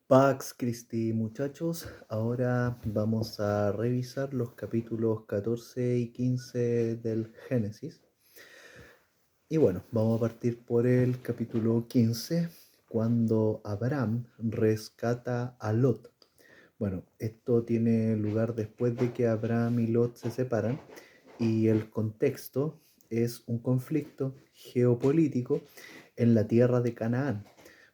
Pax Christi, muchachos, ahora vamos a revisar los capítulos 14 y 15 del Génesis. Y bueno, vamos a partir por el capítulo 15, cuando Abraham rescata a Lot. Bueno, esto tiene lugar después de que Abraham y Lot se separan y el contexto es un conflicto geopolítico en la tierra de Canaán.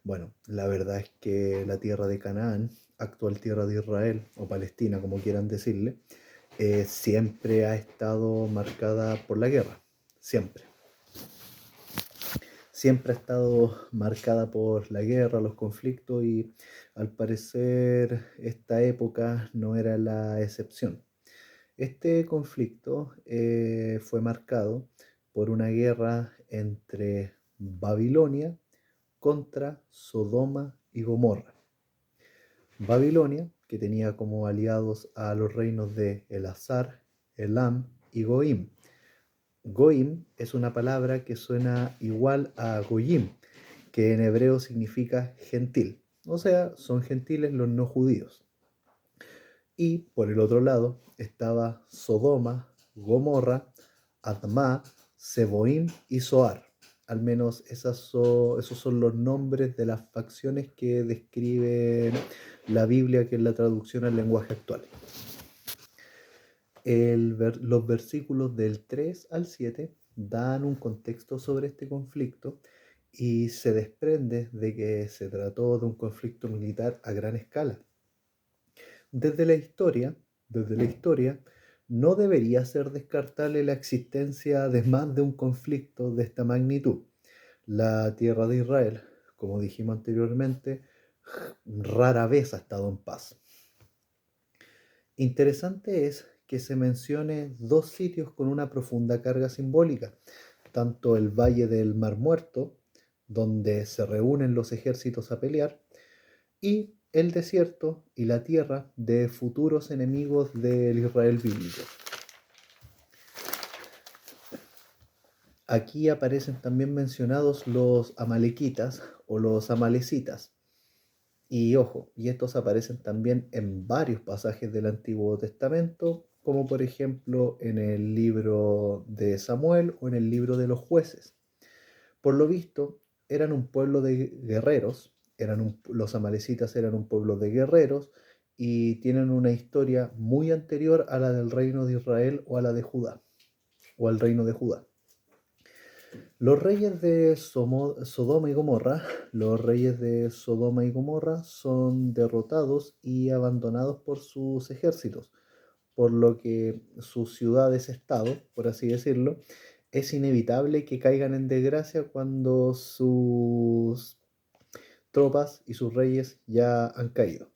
Bueno, la verdad es que la tierra de Canaán, actual tierra de Israel o Palestina, como quieran decirle, siempre ha estado marcada por la guerra, siempre. Siempre ha estado marcada por la guerra, los conflictos y al parecer esta época no era la excepción. Este conflicto fue marcado por una guerra entre Babilonia contra Sodoma y Gomorra. Babilonia, que tenía como aliados a los reinos de Elazar, Elam y Goim. Goim es una palabra que suena igual a Goyim, que en hebreo significa gentil, o sea, son gentiles los no judíos. Y por el otro lado estaba Sodoma, Gomorra, Admá, Seboim y Zoar. Al menos esos son los nombres de las facciones que describe la Biblia, que es la traducción al lenguaje actual. Los versículos del 3 al 7 dan un contexto sobre este conflicto y se desprende de que se trató de un conflicto militar a gran escala. Desde la historia, desde la historia, no debería ser descartable la existencia de más de un conflicto de esta magnitud. La tierra de Israel, como dijimos anteriormente, rara vez ha estado en paz. Interesante es que se mencione dos sitios con una profunda carga simbólica, tanto el Valle del Mar Muerto, donde se reúnen los ejércitos a pelear, y el desierto y la tierra de futuros enemigos del Israel bíblico. Aquí aparecen también mencionados los amalequitas o los amalecitas. Y ojo, y estos aparecen también en varios pasajes del Antiguo Testamento, como por ejemplo en el libro de Samuel o en el libro de los jueces. Por lo visto, eran un pueblo de guerreros, los amalecitas eran un pueblo de guerreros y tienen una historia muy anterior a la del reino de Israel o a la de Judá, o al reino de Judá. Los reyes de Sodoma y Gomorra, los reyes de Sodoma y Gomorra son derrotados y abandonados por sus ejércitos, por lo que sus ciudades-estado, por así decirlo, es inevitable que caigan en desgracia cuando sus tropas y sus reyes ya han caído.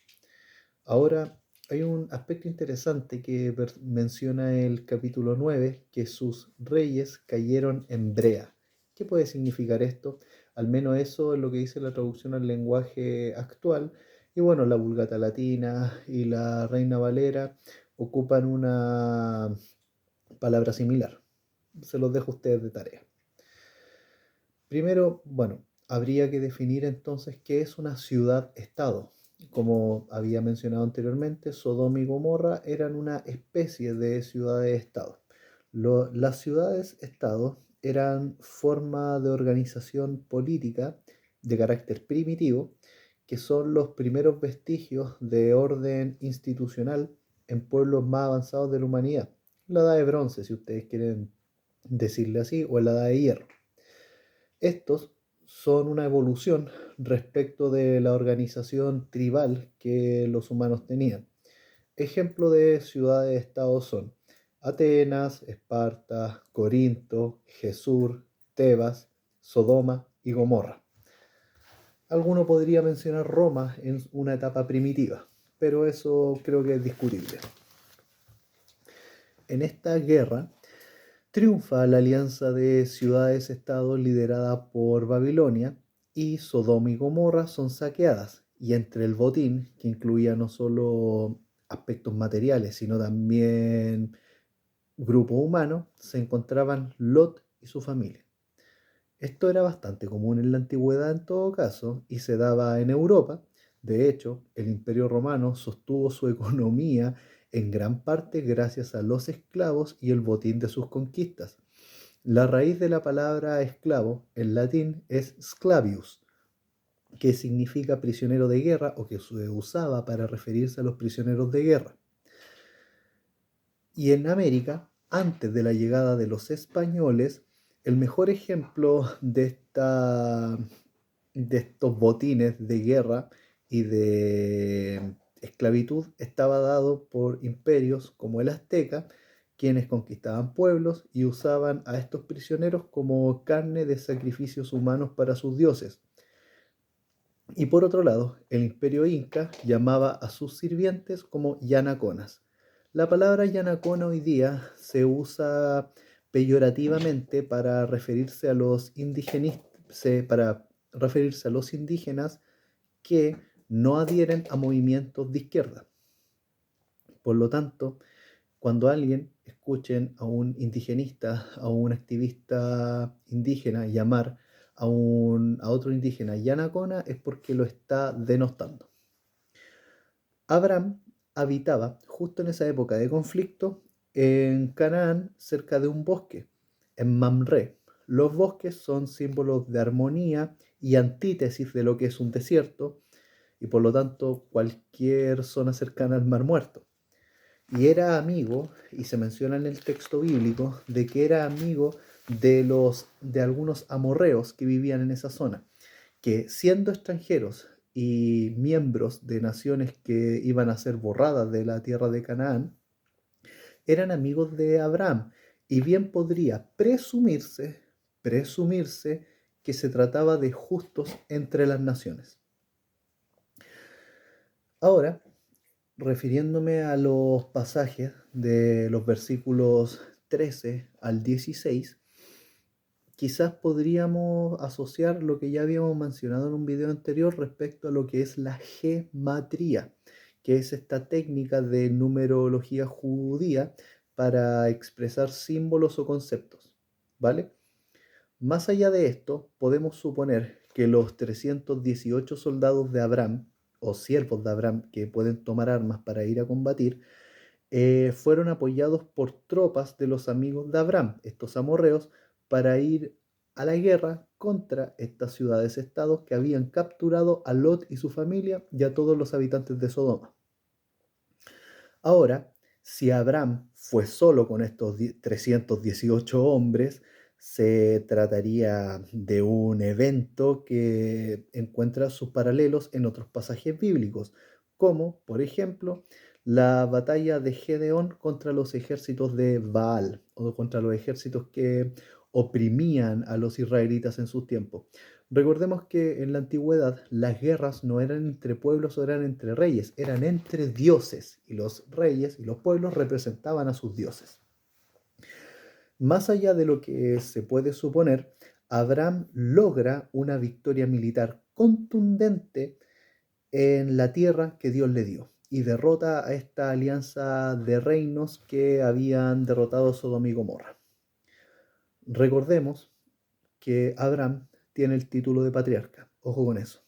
Ahora, hay un aspecto interesante que menciona el capítulo 9, que sus reyes cayeron en brea. ¿Qué puede significar esto? Al menos eso es lo que dice la traducción al lenguaje actual. Y bueno, la Vulgata Latina y la Reina Valera ocupan una palabra similar. Se los dejo a ustedes de tarea. Primero, bueno, habría que definir entonces qué es una ciudad-estado. Como había mencionado anteriormente, Sodoma y Gomorra eran una especie de ciudades-estado. Las ciudades-estado eran forma de organización política de carácter primitivo, que son los primeros vestigios de orden institucional en pueblos más avanzados de la humanidad. La edad de bronce, si ustedes quieren decirle así, o la edad de hierro. Estos son una evolución respecto de la organización tribal que los humanos tenían. Ejemplo de ciudades-estados son Atenas, Esparta, Corinto, Gesur, Tebas, Sodoma y Gomorra. Alguno podría mencionar Roma en una etapa primitiva, pero eso creo que es discutible. En esta guerra triunfa la alianza de ciudades-estados liderada por Babilonia y Sodoma y Gomorra son saqueadas. Y entre el botín, que incluía no solo aspectos materiales, sino también grupo humano, se encontraban Lot y su familia. Esto era bastante común en la antigüedad en todo caso y se daba en Europa, De hecho, el Imperio Romano sostuvo su economía en gran parte gracias a los esclavos y el botín de sus conquistas. La raíz de la palabra esclavo en latín es sclavius, que significa prisionero de guerra o que se usaba para referirse a los prisioneros de guerra. Y en América, antes de la llegada de los españoles, el mejor ejemplo de estos botines de guerra y de esclavitud estaba dado por imperios como el azteca, quienes conquistaban pueblos y usaban a estos prisioneros como carne de sacrificios humanos para sus dioses. Y por otro lado, el imperio inca llamaba a sus sirvientes como yanaconas. La palabra yanacona hoy día se usa peyorativamente para referirse a los indígenas que no adhieren a movimientos de izquierda. Por lo tanto, cuando alguien escuchen a un indigenista, a un activista indígena llamar a otro indígena yanacona, es porque lo está denostando. Abraham habitaba justo en esa época de conflicto en Canaán, cerca de un bosque, en Mamre. Los bosques son símbolos de armonía y antítesis de lo que es un desierto, y por lo tanto cualquier zona cercana al Mar Muerto. Y era amigo, y se menciona en el texto bíblico, de que era amigo de algunos amorreos que vivían en esa zona, que siendo extranjeros y miembros de naciones que iban a ser borradas de la tierra de Canaán, eran amigos de Abraham, y bien podría presumirse que se trataba de justos entre las naciones. Ahora, refiriéndome a los pasajes de los versículos 13 al 16, quizás podríamos asociar lo que ya habíamos mencionado en un video anterior respecto a lo que es la gematría, que es esta técnica de numerología judía para expresar símbolos o conceptos, ¿vale? Más allá de esto, podemos suponer que los 318 soldados de Abraham, o siervos de Abraham, que pueden tomar armas para ir a combatir, fueron apoyados por tropas de los amigos de Abraham, estos amorreos, para ir a la guerra contra estas ciudades-estados que habían capturado a Lot y su familia y a todos los habitantes de Sodoma. Ahora, si Abraham fue solo con estos 318 hombres, se trataría de un evento que encuentra sus paralelos en otros pasajes bíblicos, como, por ejemplo, la batalla de Gedeón contra los ejércitos de Baal, o contra los ejércitos que oprimían a los israelitas en sus tiempos. Recordemos que en la antigüedad las guerras no eran entre pueblos o eran entre reyes, eran entre dioses, y los reyes y los pueblos representaban a sus dioses. Más allá de lo que se puede suponer, Abraham logra una victoria militar contundente en la tierra que Dios le dio y derrota a esta alianza de reinos que habían derrotado Sodoma y Gomorra. Recordemos que Abraham tiene el título de patriarca. Ojo con eso.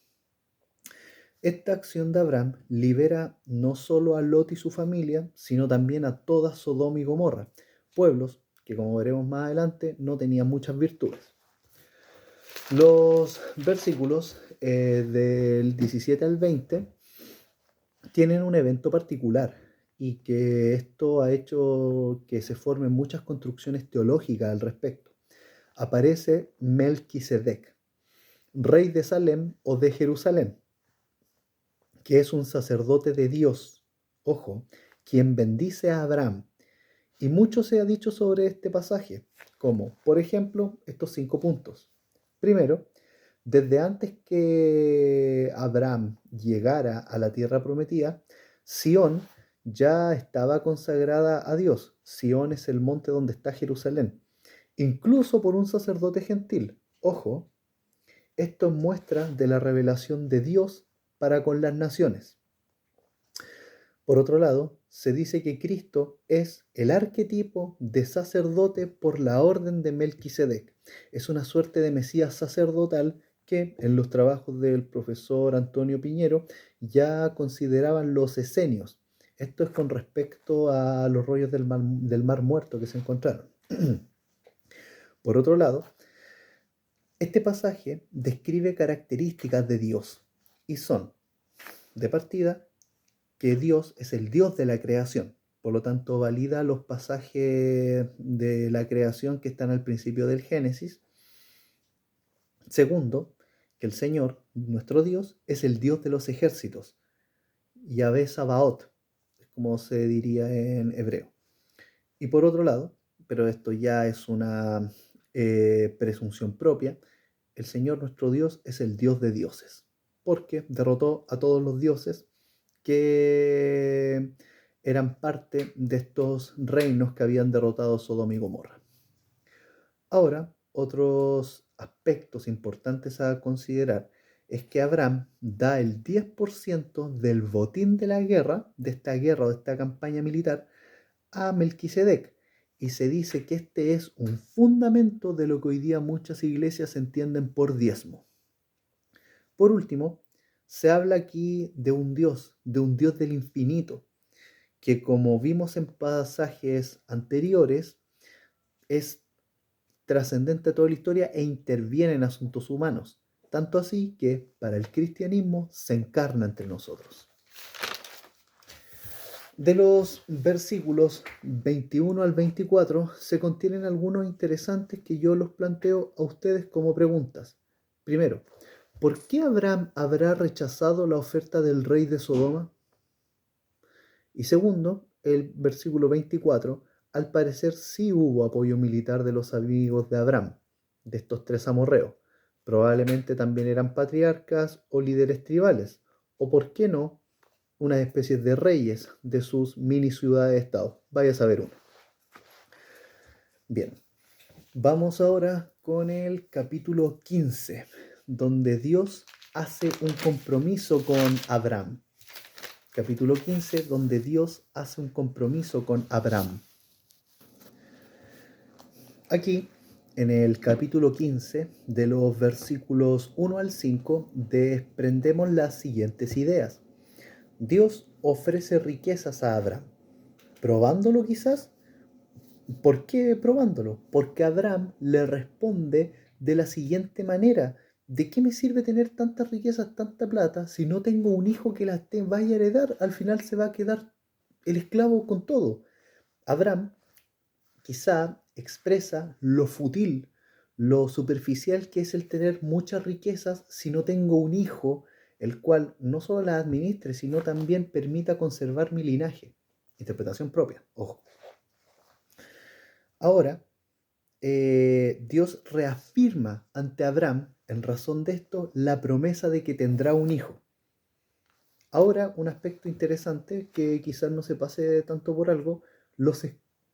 Esta acción de Abraham libera no solo a Lot y su familia, sino también a toda Sodoma y Gomorra, pueblos que, como veremos más adelante, no tenían muchas virtudes. Los versículos del 17 al 20 tienen un evento particular, y que esto ha hecho que se formen muchas construcciones teológicas al respecto. Aparece Melquisedec, rey de Salem o de Jerusalén, que es un sacerdote de Dios, ojo, quien bendice a Abraham. Y mucho se ha dicho sobre este pasaje, como, por ejemplo, estos 5 puntos. Primero, desde antes que Abraham llegara a la tierra prometida, Sión ya estaba consagrada a Dios. Sión es el monte donde está Jerusalén, incluso por un sacerdote gentil. Ojo, esto es muestra de la revelación de Dios para con las naciones. Por otro lado, se dice que Cristo es el arquetipo de sacerdote por la orden de Melquisedec. Es una suerte de Mesías sacerdotal que en los trabajos del profesor Antonio Piñero ya consideraban los esenios. Esto es con respecto a los rollos del mar Muerto que se encontraron. Por otro lado, este pasaje describe características de Dios y son, de partida, que Dios es el Dios de la creación. Por lo tanto, valida los pasajes de la creación que están al principio del Génesis. Segundo, que el Señor, nuestro Dios, es el Dios de los ejércitos. Yahvé Sabaoth, como se diría en hebreo. Y por otro lado, pero esto ya es una presunción propia, el Señor nuestro Dios es el Dios de dioses, porque derrotó a todos los dioses que eran parte de estos reinos que habían derrotado Sodoma y Gomorra. Ahora, otros aspectos importantes a considerar es que Abraham da el 10% del botín de la guerra, de esta guerra o de esta campaña militar, a Melquisedec. Y se dice que este es un fundamento de lo que hoy día muchas iglesias entienden por diezmo. Por último, se habla aquí de un Dios del infinito, que como vimos en pasajes anteriores, es trascendente a toda la historia e interviene en asuntos humanos, tanto así que para el cristianismo se encarna entre nosotros. De los versículos 21 al 24 se contienen algunos interesantes que yo los planteo a ustedes como preguntas. Primero, ¿por qué Abraham habrá rechazado la oferta del rey de Sodoma? Y segundo, el versículo 24, al parecer sí hubo apoyo militar de los amigos de Abraham, de estos tres amorreos. Probablemente también eran patriarcas o líderes tribales, o por qué no, unas especies de reyes de sus mini ciudades-estado. Vaya a saber uno. Bien, vamos ahora con el capítulo 15, donde Dios hace un compromiso con Abraham. Capítulo 15, donde Dios hace un compromiso con Abraham. Aquí, en el capítulo 15, de los versículos 1 al 5, desprendemos las siguientes ideas. Dios ofrece riquezas a Abraham. ¿Probándolo quizás? ¿Por qué probándolo? Porque Abraham le responde de la siguiente manera: ¿de qué me sirve tener tantas riquezas, tanta plata, si no tengo un hijo que las vaya a heredar? Al final se va a quedar el esclavo con todo. Abraham quizá expresa lo fútil, lo superficial que es el tener muchas riquezas si no tengo un hijo el cual no solo las administre, sino también permita conservar mi linaje. Interpretación propia, ojo. Ahora, Dios reafirma ante Abraham, en razón de esto, la promesa de que tendrá un hijo. Ahora, un aspecto interesante que quizás no se pase tanto por algo,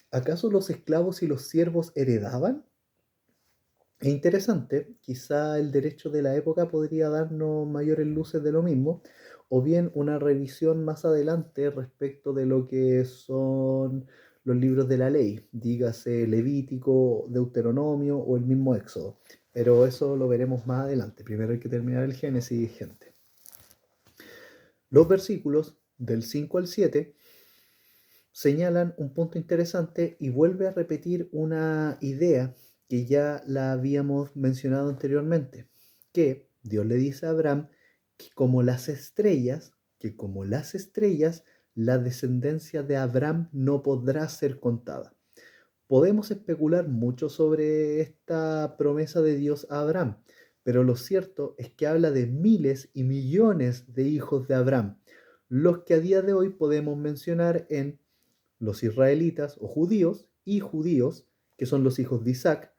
¿acaso los esclavos y los siervos heredaban? Es interesante, quizá el derecho de la época podría darnos mayores luces de lo mismo, o bien una revisión más adelante respecto de lo que son los libros de la ley, dígase Levítico, Deuteronomio o el mismo Éxodo. Pero eso lo veremos más adelante. Primero hay que terminar el Génesis, gente. Los versículos del 5 al 7 señalan un punto interesante y vuelve a repetir una idea que ya la habíamos mencionado anteriormente, que Dios le dice a Abraham que como las estrellas, la descendencia de Abraham no podrá ser contada. Podemos especular mucho sobre esta promesa de Dios a Abraham, pero lo cierto es que habla de miles y millones de hijos de Abraham, los que a día de hoy podemos mencionar en los israelitas o judíos y judíos, que son los hijos de Isaac,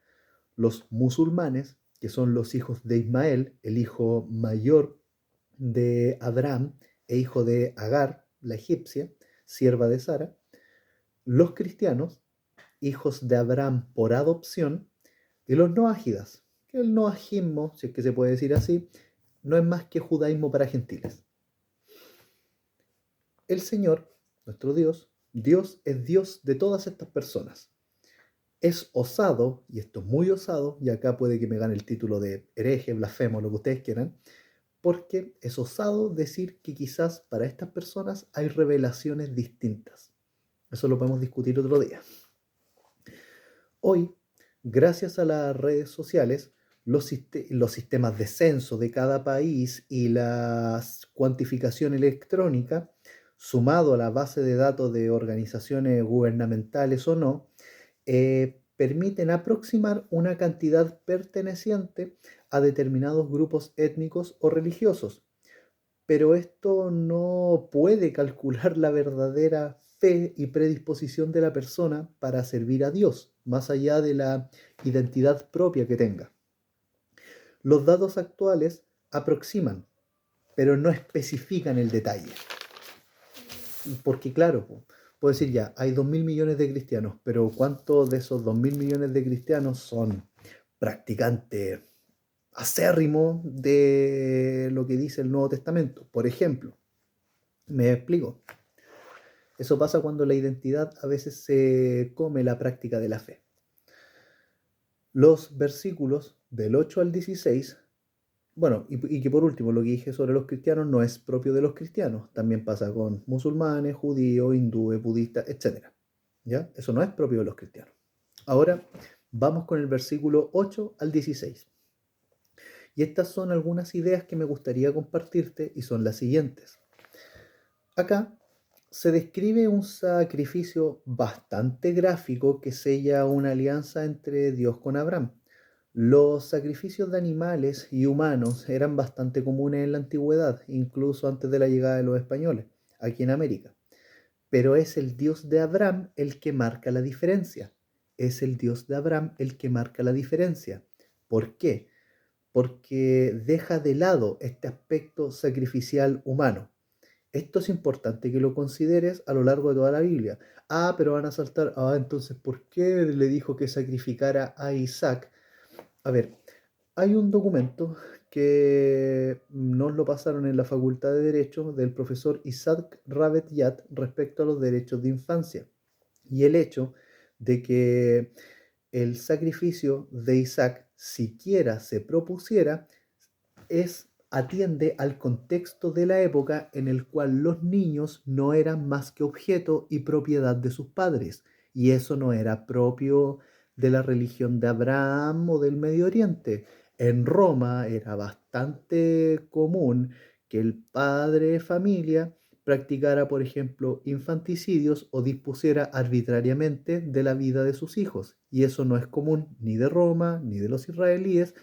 los musulmanes, que son los hijos de Ismael, el hijo mayor de Abraham e hijo de Agar, la egipcia, sierva de Sara, los cristianos, hijos de Abraham por adopción, y los noágidas, que el noajismo, si es que se puede decir así, no es más que judaísmo para gentiles. El Señor, nuestro Dios, Dios es Dios de todas estas personas. Es osado, y esto es muy osado, y acá puede que me gane el título de hereje, blasfemo, lo que ustedes quieran, porque es osado decir que quizás para estas personas hay revelaciones distintas. Eso lo podemos discutir otro día. Hoy, gracias a las redes sociales, los sistemas de censo de cada país y la cuantificación electrónica, sumado a la base de datos de organizaciones gubernamentales o no, permiten aproximar una cantidad perteneciente a determinados grupos étnicos o religiosos. Pero esto no puede calcular la verdadera fe y predisposición de la persona para servir a Dios, más allá de la identidad propia que tenga. Los datos actuales aproximan, pero no especifican el detalle. Porque claro, puedo decir ya, hay 2.000 millones de cristianos, pero ¿cuántos de esos 2.000 millones de cristianos son practicantes acérrimos de lo que dice el Nuevo Testamento? Por ejemplo, me explico. Eso pasa cuando la identidad a veces se come la práctica de la fe. Los versículos del 8 al 16, bueno, y que por último lo que dije sobre los cristianos no es propio de los cristianos, también pasa con musulmanes, judíos, hindúes, budistas, etc. ¿Ya? Eso no es propio de los cristianos. Ahora vamos con el versículo 8 al 16. Y estas son algunas ideas que me gustaría compartirte y son las siguientes. Acá se describe un sacrificio bastante gráfico que sella una alianza entre Dios con Abraham. Los sacrificios de animales y humanos eran bastante comunes en la antigüedad, incluso antes de la llegada de los españoles, aquí en América. Pero es el Dios de Abraham el que marca la diferencia. Es el Dios de Abraham el que marca la diferencia. ¿Por qué? Porque deja de lado este aspecto sacrificial humano. Esto es importante que lo consideres a lo largo de toda la Biblia. Pero van a saltar, entonces, ¿por qué le dijo que sacrificara a Isaac? A ver, hay un documento que nos lo pasaron en la Facultad de Derecho del profesor Isaac Rabet Yat respecto a los derechos de infancia y el hecho de que el sacrificio de Isaac siquiera se propusiera atiende al contexto de la época en el cual los niños no eran más que objeto y propiedad de sus padres, y eso no era propio de la religión de Abraham o del Medio Oriente. En Roma era bastante común que el padre de familia practicara, por ejemplo, infanticidios o dispusiera arbitrariamente de la vida de sus hijos, y eso no es común ni de Roma ni de los israelíes,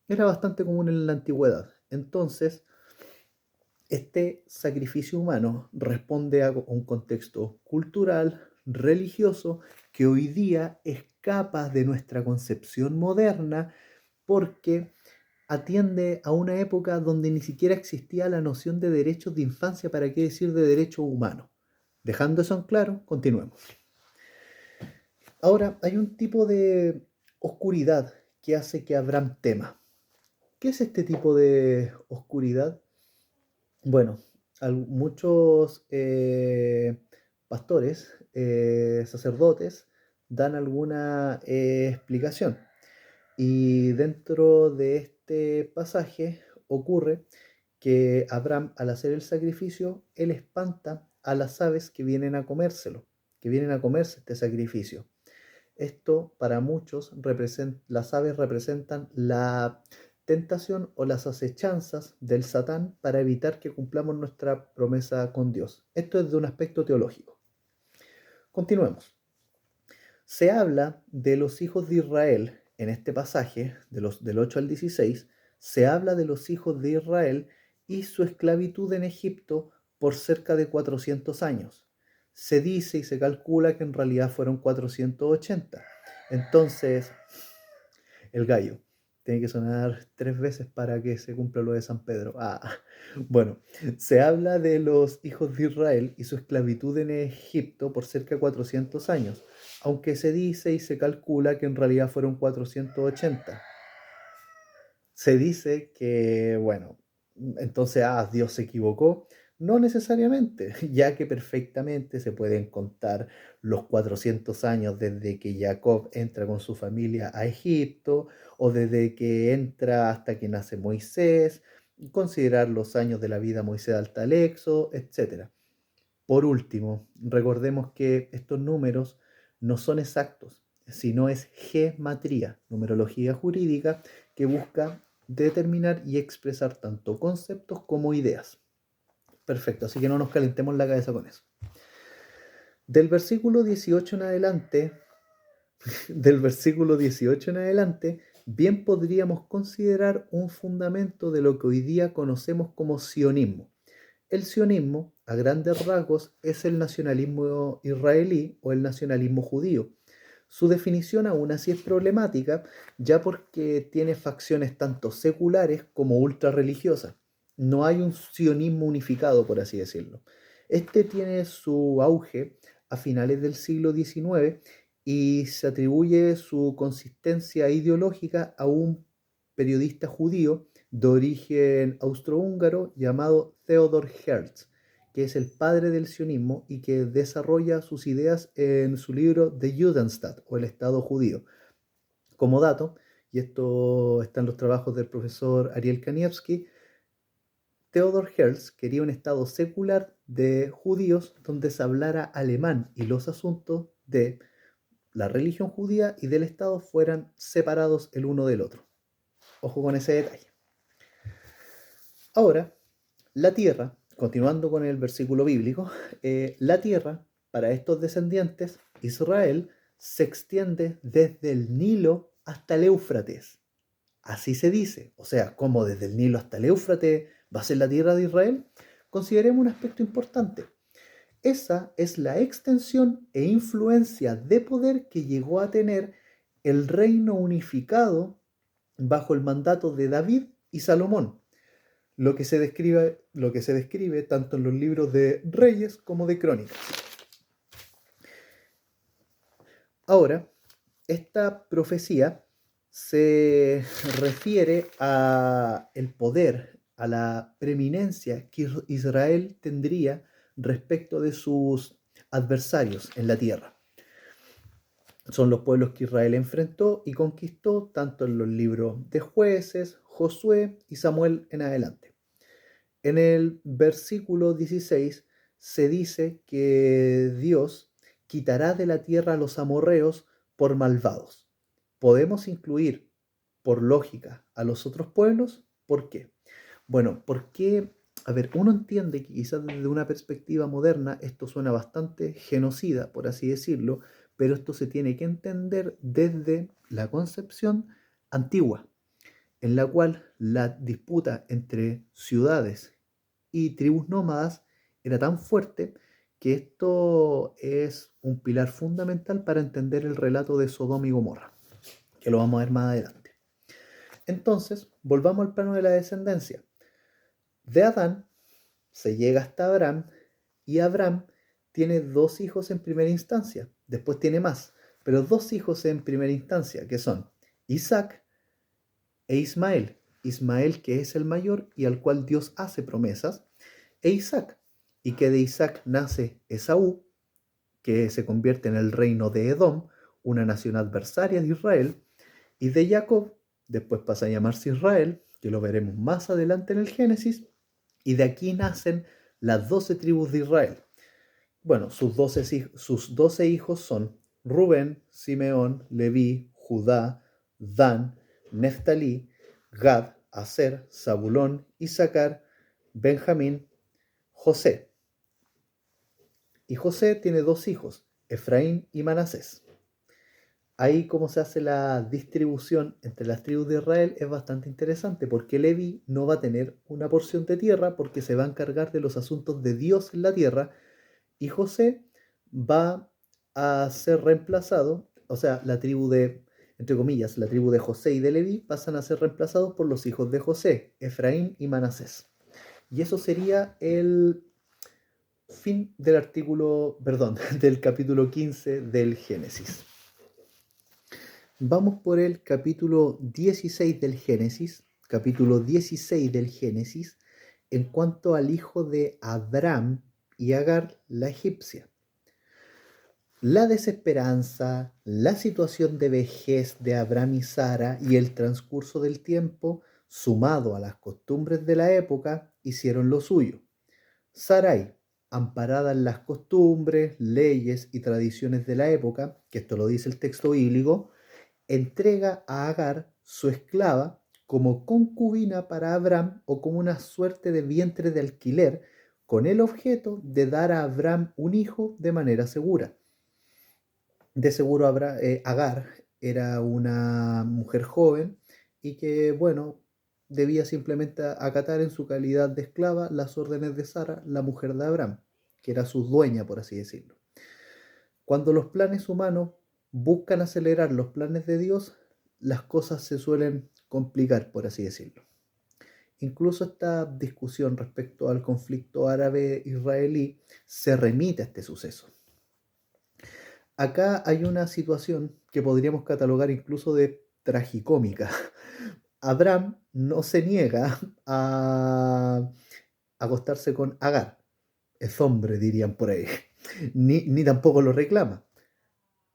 era bastante común en la antigüedad. Entonces, este sacrificio humano responde a un contexto cultural, religioso, que hoy día escapa de nuestra concepción moderna porque atiende a una época donde ni siquiera existía la noción de derechos de infancia, para qué decir de derechos humanos. Dejando eso en claro, continuemos. Ahora, hay un tipo de oscuridad que hace que Abraham tema. ¿Qué es este tipo de oscuridad? Bueno, muchos pastores, sacerdotes, dan alguna explicación. Y dentro de este pasaje ocurre que Abraham, al hacer el sacrificio, él espanta a las aves que vienen a comérselo, que vienen a comerse este sacrificio. Esto para muchos las aves representan la tentación o las acechanzas del Satán para evitar que cumplamos nuestra promesa con Dios. Esto es de un aspecto teológico. Continuemos. Se habla de los hijos de Israel en este pasaje, del 8 al 16, se habla de los hijos de Israel y su esclavitud en Egipto por cerca de 400 años. Se dice y se calcula que en realidad fueron 480. Entonces, el gallo tiene que sonar 3 veces para que se cumpla lo de San Pedro. Bueno, se habla de los hijos de Israel y su esclavitud en Egipto por cerca de 400 años, aunque se dice y se calcula que en realidad fueron 480. Se dice que, bueno, entonces, Dios se equivocó, No necesariamente, ya que perfectamente se pueden contar los 400 años desde que Jacob entra con su familia a Egipto o desde que entra hasta que nace Moisés, considerar los años de la vida de Moisés hasta el Éxodo, etc. Por último, recordemos que estos números no son exactos, sino es gematría, numerología jurídica que busca determinar y expresar tanto conceptos como ideas. Perfecto, así que no nos calentemos la cabeza con eso. Del versículo 18 en adelante, del versículo 18 en adelante, bien podríamos considerar un fundamento de lo que hoy día conocemos como sionismo. El sionismo, a grandes rasgos, es el nacionalismo israelí o el nacionalismo judío. Su definición aún así es problemática, ya porque tiene facciones tanto seculares como ultrarreligiosas. No hay un sionismo unificado, por así decirlo. Este tiene su auge a finales del siglo XIX y se atribuye su consistencia ideológica a un periodista judío de origen austrohúngaro llamado Theodor Herzl, que es el padre del sionismo y que desarrolla sus ideas en su libro The Judenstaat o el Estado judío. Como dato, y esto está en los trabajos del profesor Ariel Kanievski, Theodor Herzl quería un Estado secular de judíos donde se hablara alemán y los asuntos de la religión judía y del Estado fueran separados el uno del otro. Ojo con ese detalle. Ahora, la tierra, continuando con el versículo bíblico, la tierra para estos descendientes, Israel, se extiende desde el Nilo hasta el Éufrates. Así se dice, o sea, como desde el Nilo hasta el Éufrates va a ser la tierra de Israel. Consideremos un aspecto importante. Esa es la extensión e influencia de poder que llegó a tener el reino unificado bajo el mandato de David y Salomón, lo que se describe tanto en los libros de Reyes como de Crónicas. Ahora, esta profecía se refiere a el poder, a la preeminencia que Israel tendría respecto de sus adversarios en la tierra. Son los pueblos que Israel enfrentó y conquistó tanto en los libros de Jueces, Josué y Samuel en adelante. En el versículo 16 se dice que Dios quitará de la tierra a los amorreos por malvados. Podemos incluir, por lógica, a los otros pueblos. ¿Por qué? Bueno, porque, a ver, uno entiende que quizás desde una perspectiva moderna esto suena bastante genocida, por así decirlo, pero esto se tiene que entender desde la concepción antigua, en la cual la disputa entre ciudades y tribus nómadas era tan fuerte que esto es un pilar fundamental para entender el relato de Sodoma y Gomorra, que lo vamos a ver más adelante. Entonces, volvamos al plano de la descendencia. De Adán se llega hasta Abraham y Abraham tiene dos hijos en primera instancia, después tiene más, pero dos hijos en primera instancia, que son Isaac e Ismael. Ismael, que es el mayor y al cual Dios hace promesas, e Isaac, y que de Isaac nace Esaú, que se convierte en el reino de Edom, una nación adversaria de Israel, y de Jacob, después pasa a llamarse Israel, que lo veremos más adelante en el Génesis, y de aquí nacen las 12 tribus de Israel. Bueno, sus 12 hijos son Rubén, Simeón, Leví, Judá, Dan, Neftalí, Gad, Aser, Zabulón, Isaacar, Benjamín, José. Y José tiene dos hijos, Efraín y Manasés. Ahí cómo se hace la distribución entre las tribus de Israel es bastante interesante porque Leví no va a tener una porción de tierra porque se va a encargar de los asuntos de Dios en la tierra y José va a ser reemplazado, o sea, la tribu de, entre comillas, la tribu de José y de Leví pasan a ser reemplazados por los hijos de José, Efraín y Manasés. Y eso sería el fin del artículo, perdón, del capítulo 15 del Génesis. Vamos por el capítulo 16 del Génesis, capítulo 16 del Génesis, en cuanto al hijo de Abraham y Agar, la egipcia. La desesperanza, la situación de vejez de Abraham y Sara y el transcurso del tiempo, sumado a las costumbres de la época, hicieron lo suyo. Sarai, amparada en las costumbres, leyes y tradiciones de la época, que esto lo dice el texto bíblico, entrega a Agar, su esclava, como concubina para Abraham o como una suerte de vientre de alquiler, con el objeto de dar a Abraham un hijo de manera segura. De seguro Agar era una mujer joven y que, bueno, debía simplemente acatar en su calidad de esclava las órdenes de Sara, la mujer de Abraham, que era su dueña, por así decirlo. Cuando los planes humanos buscan acelerar los planes de Dios, las cosas se suelen complicar, por así decirlo. Incluso esta discusión respecto al conflicto árabe-israelí se remite a este suceso. Acá hay una situación que podríamos catalogar incluso de tragicómica. Abraham no se niega a acostarse con Agar, es hombre, dirían por ahí, ni tampoco lo reclama.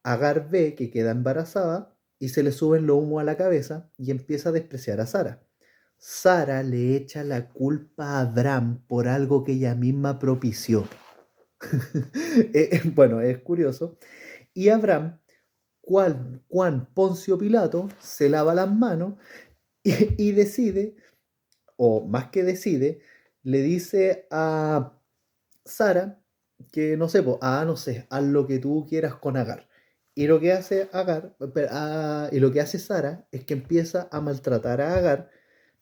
Agar ve que queda embarazada y se le suben los humos a la cabeza y empieza a despreciar a Sara. Sara le echa la culpa a Abraham por algo que ella misma propició. Bueno, es curioso. Y Abraham, Juan Poncio Pilato, se lava las manos y decide, o más que decide, le dice a Sara que no sé, no sé, haz lo que tú quieras con Agar. Y lo que hace y lo que hace Sara es que empieza a maltratar a Agar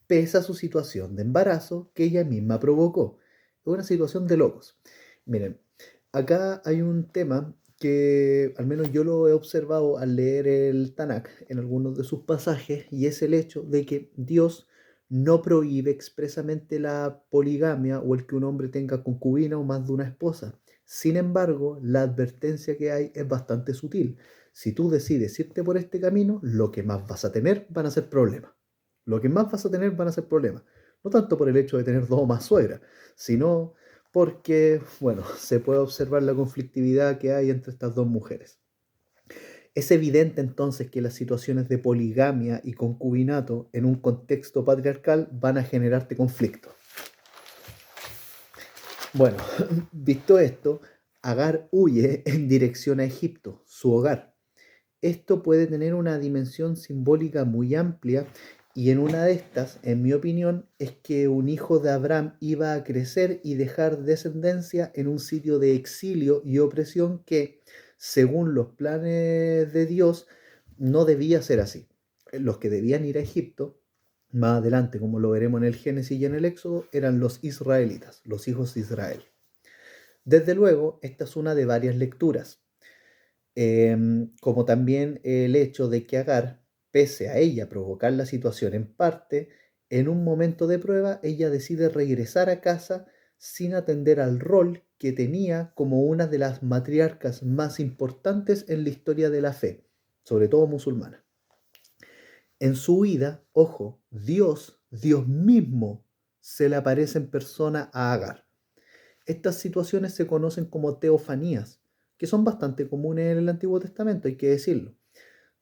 pese a su situación de embarazo que ella misma provocó. Es una situación de locos. Miren, acá hay un tema que al menos yo lo he observado al leer el Tanakh en algunos de sus pasajes, y es el hecho de que Dios no prohíbe expresamente la poligamia o el que un hombre tenga concubina o más de una esposa. Sin embargo, la advertencia que hay es bastante sutil. Si tú decides irte por este camino, lo que más vas a tener van a ser problemas. Lo que más vas a tener van a ser problemas. No tanto por el hecho de tener dos o más suegras, sino porque, bueno, se puede observar la conflictividad que hay entre estas dos mujeres. Es evidente entonces que las situaciones de poligamia y concubinato en un contexto patriarcal van a generarte conflictos. Bueno, visto esto, Agar huye en dirección a Egipto, su hogar. Esto puede tener una dimensión simbólica muy amplia, y en una de estas, en mi opinión, es que un hijo de Abraham iba a crecer y dejar descendencia en un sitio de exilio y opresión que, según los planes de Dios, no debía ser así. Los que debían ir a Egipto, más adelante, como lo veremos en el Génesis y en el Éxodo, eran los israelitas, los hijos de Israel. Desde luego, esta es una de varias lecturas. Como también el hecho de que Agar, pese a ella provocar la situación en parte, en un momento de prueba ella decide regresar a casa sin atender al rol que tenía como una de las matriarcas más importantes en la historia de la fe, sobre todo musulmana. En su huida, ojo, Dios mismo, se le aparece en persona a Agar. Estas situaciones se conocen como teofanías, que son bastante comunes en el Antiguo Testamento, hay que decirlo.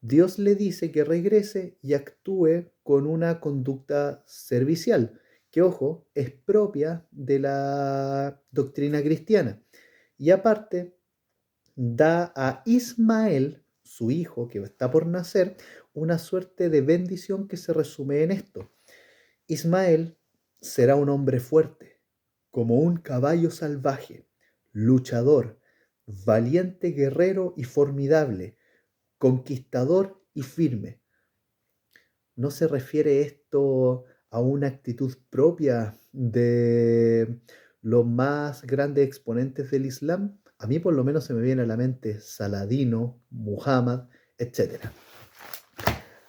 Dios le dice que regrese y actúe con una conducta servicial, que, ojo, es propia de la doctrina cristiana. Y aparte, da a Ismael, su hijo que está por nacer, una suerte de bendición que se resume en esto. Ismael será un hombre fuerte, como un caballo salvaje, luchador, valiente guerrero y formidable, conquistador y firme. ¿No se refiere esto a una actitud propia de los más grandes exponentes del Islam? A mí por lo menos se me viene a la mente Saladino, Muhammad, etc.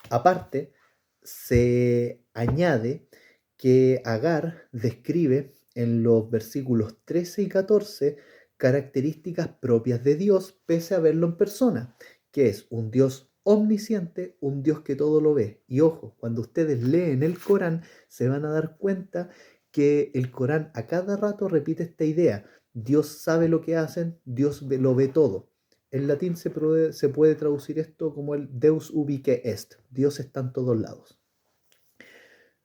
Aparte, se añade que Agar describe en los versículos 13 y 14 características propias de Dios pese a verlo en persona, que es un Dios omnisciente, un Dios que todo lo ve. Y ojo, cuando ustedes leen el Corán se van a dar cuenta que el Corán a cada rato repite esta idea. Dios sabe lo que hacen, Dios lo ve todo. En latín se puede traducir esto como el Deus ubique est. Dios está en todos lados.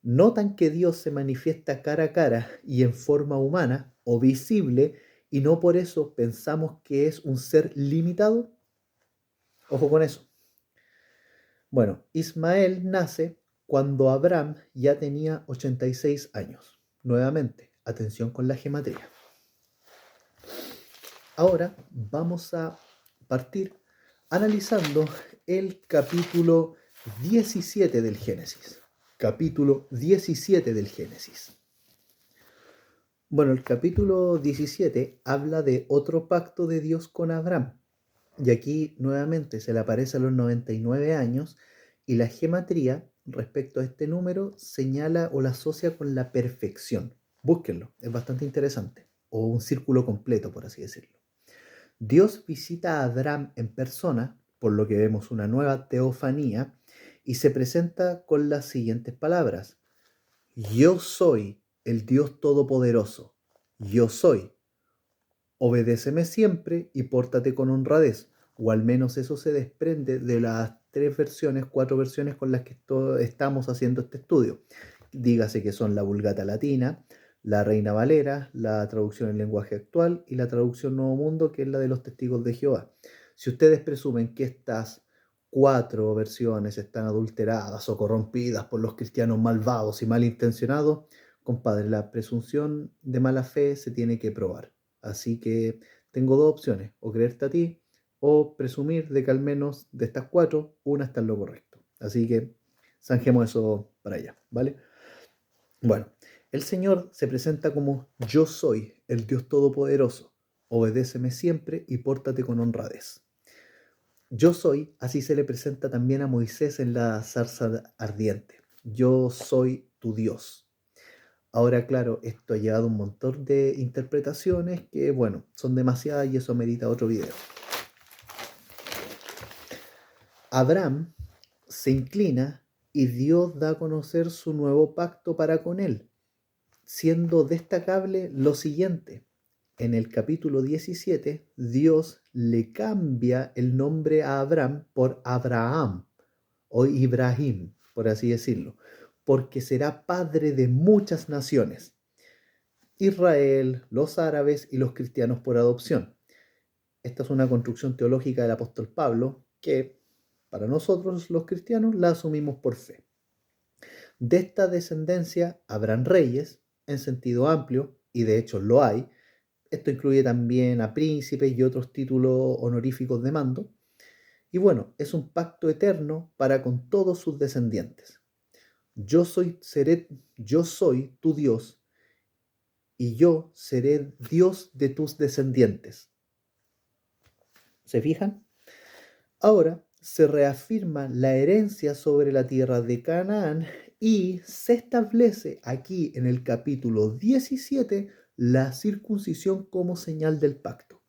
Notan que Dios se manifiesta cara a cara y en forma humana o visible y no por eso pensamos que es un ser limitado. Ojo con eso. Bueno, Ismael nace cuando Abraham ya tenía 86 años. Nuevamente, atención con la gematría. Ahora vamos a partir analizando el capítulo 17 del Génesis. Capítulo 17 del Génesis. Bueno, el capítulo 17 habla de otro pacto de Dios con Abraham. Y aquí nuevamente se le aparece a los 99 años y la gematría respecto a este número señala o la asocia con la perfección. Búsquenlo, es bastante interesante. O un círculo completo, por así decirlo. Dios visita a Abraham en persona, por lo que vemos una nueva teofanía, y se presenta con las siguientes palabras. Yo soy el Dios Todopoderoso. Yo soy. Obedéceme siempre y pórtate con honradez. O al menos eso se desprende de las 4 versiones con las que estamos haciendo este estudio. Dígase que son la Vulgata Latina, la Reina Valera, la traducción en lenguaje actual y la traducción Nuevo Mundo, que es la de los Testigos de Jehová. Si ustedes presumen que estas 4 versiones están adulteradas o corrompidas por los cristianos malvados y malintencionados, compadre, la presunción de mala fe se tiene que probar. Así que tengo 2 opciones, o creerte a ti o presumir de que al menos de estas 4, una está en lo correcto. Así que zanjemos eso para allá, ¿vale? Bueno, el Señor se presenta como yo soy, el Dios Todopoderoso. Obedéceme siempre y pórtate con honradez. Yo soy, así se le presenta también a Moisés en la zarza ardiente. Yo soy tu Dios. Ahora, claro, esto ha llevado un montón de interpretaciones que, bueno, son demasiadas y eso merita otro video. Abraham se inclina y Dios da a conocer su nuevo pacto para con él, siendo destacable lo siguiente. En el capítulo 17, Dios le cambia el nombre a Abraham por Abraham o Ibrahim, por así decirlo, porque será padre de muchas naciones. Israel, los árabes y los cristianos por adopción. Esta es una construcción teológica del apóstol Pablo que para nosotros los cristianos la asumimos por fe. De esta descendencia habrán reyes en sentido amplio, y de hecho lo hay. Esto incluye también a príncipes y otros títulos honoríficos de mando. Y bueno, es un pacto eterno para con todos sus descendientes. Yo soy tu Dios y yo seré Dios de tus descendientes. ¿Se fijan? Ahora se reafirma la herencia sobre la tierra de Canaán y se establece aquí en el capítulo 17 la circuncisión como señal del pacto.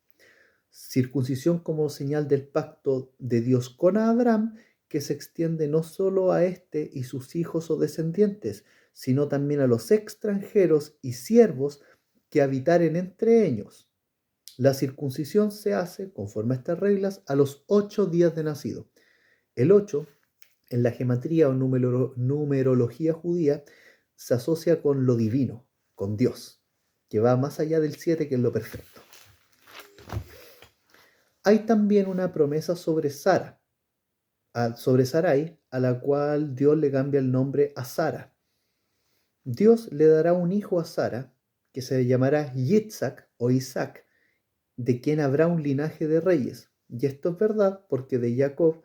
Circuncisión como señal del pacto de Dios con Abraham, que se extiende no solo a este y sus hijos o descendientes, sino también a los extranjeros y siervos que habitaren entre ellos. La circuncisión se hace, conforme a estas reglas, a los 8 días de nacido. El 8, en la gematría o numerología judía, se asocia con lo divino, con Dios, que va más allá del 7, que es lo perfecto. Hay también una promesa sobre Sarai, a la cual Dios le cambia el nombre a Sara. Dios le dará un hijo a Sara, que se llamará Yitzhak o Isaac, de quien habrá un linaje de reyes. Y esto es verdad porque de Jacob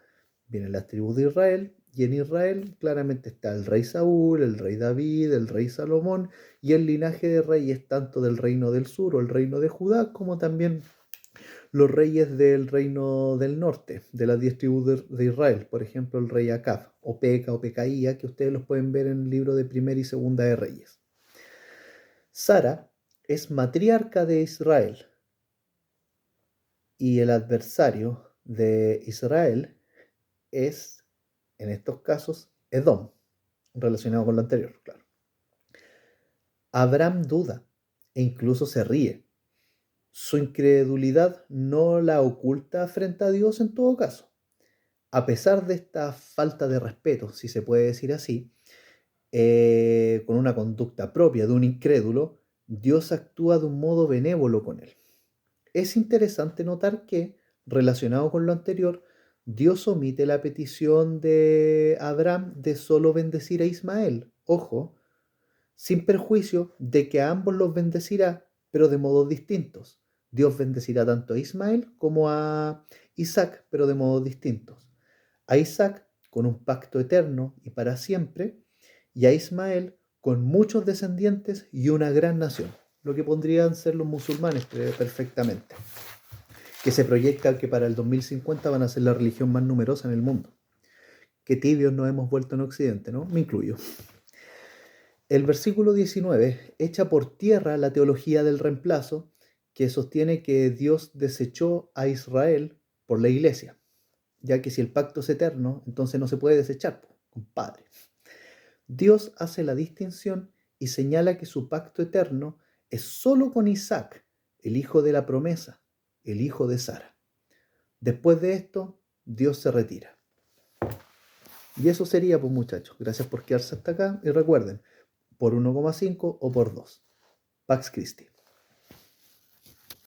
vienen las tribus de Israel, y en Israel claramente está el rey Saúl, el rey David, el rey Salomón, y el linaje de reyes tanto del reino del sur o el reino de Judá, como también los reyes del reino del norte, de las 10 tribus de Israel, por ejemplo el rey Acab, o Peca o Pecaía, que ustedes los pueden ver en el libro de Primera y Segunda de Reyes. Sara es matriarca de Israel, y el adversario de Israel es, en estos casos, Edom, relacionado con lo anterior, claro. Abraham duda e incluso se ríe. Su incredulidad no la oculta frente a Dios en todo caso. A pesar de esta falta de respeto, si se puede decir así, con una conducta propia de un incrédulo, Dios actúa de un modo benévolo con él. Es interesante notar que, relacionado con lo anterior, Dios omite la petición de Abraham de solo bendecir a Ismael. Ojo, sin perjuicio de que a ambos los bendecirá, pero de modos distintos. Dios bendecirá tanto a Ismael como a Isaac, pero de modos distintos. A Isaac con un pacto eterno y para siempre, y a Ismael con muchos descendientes y una gran nación, lo que podrían ser los musulmanes perfectamente, que se proyecta que para el 2050 van a ser la religión más numerosa en el mundo. Qué tibios nos hemos vuelto en Occidente, ¿no? Me incluyo. El versículo 19 echa por tierra la teología del reemplazo que sostiene que Dios desechó a Israel por la iglesia, ya que si el pacto es eterno, entonces no se puede desechar, compadre. Dios hace la distinción y señala que su pacto eterno es solo con Isaac, el hijo de la promesa, el hijo de Sara. Después de esto, Dios se retira. Y eso sería, pues muchachos, gracias por quedarse hasta acá y recuerden, por 1,5 o por 2. Pax Christi.